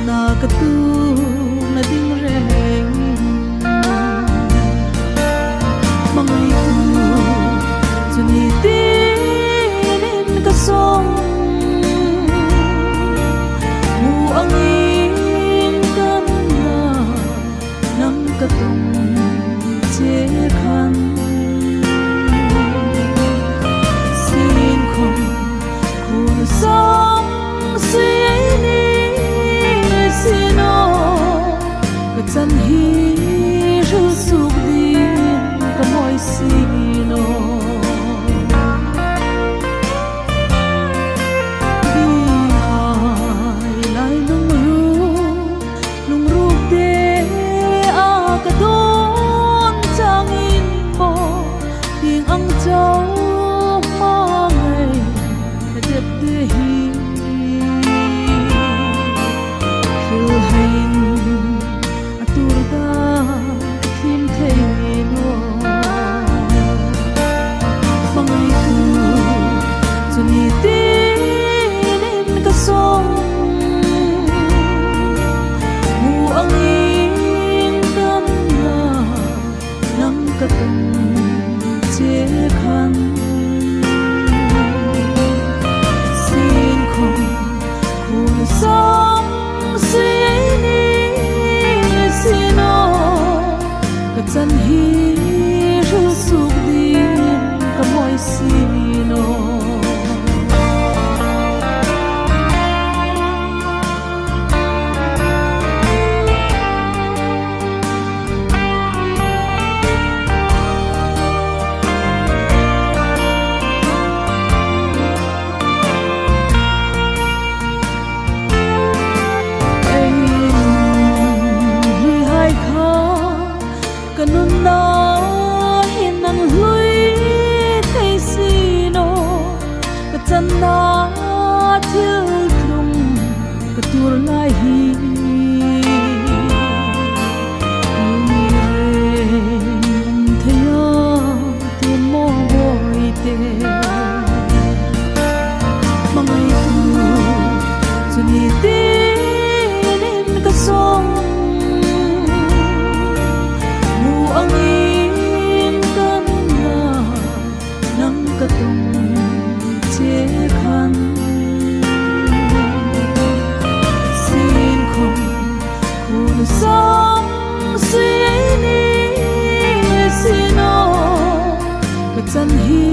na katu na ding reng mangai tu chuni tin ka song mu angin kan na nam katung che khan sin khom khun song suy ni sino ka chan hi ru suk din ka moi sino chan hi ru suk din ka moi sino na thil tlum ka tur lai hi ni thaya tu mo boi te mangai tu chuni tin ka song mu angin kan na nam ka tung che khan sin khom khun song suy ni sino ka chan hi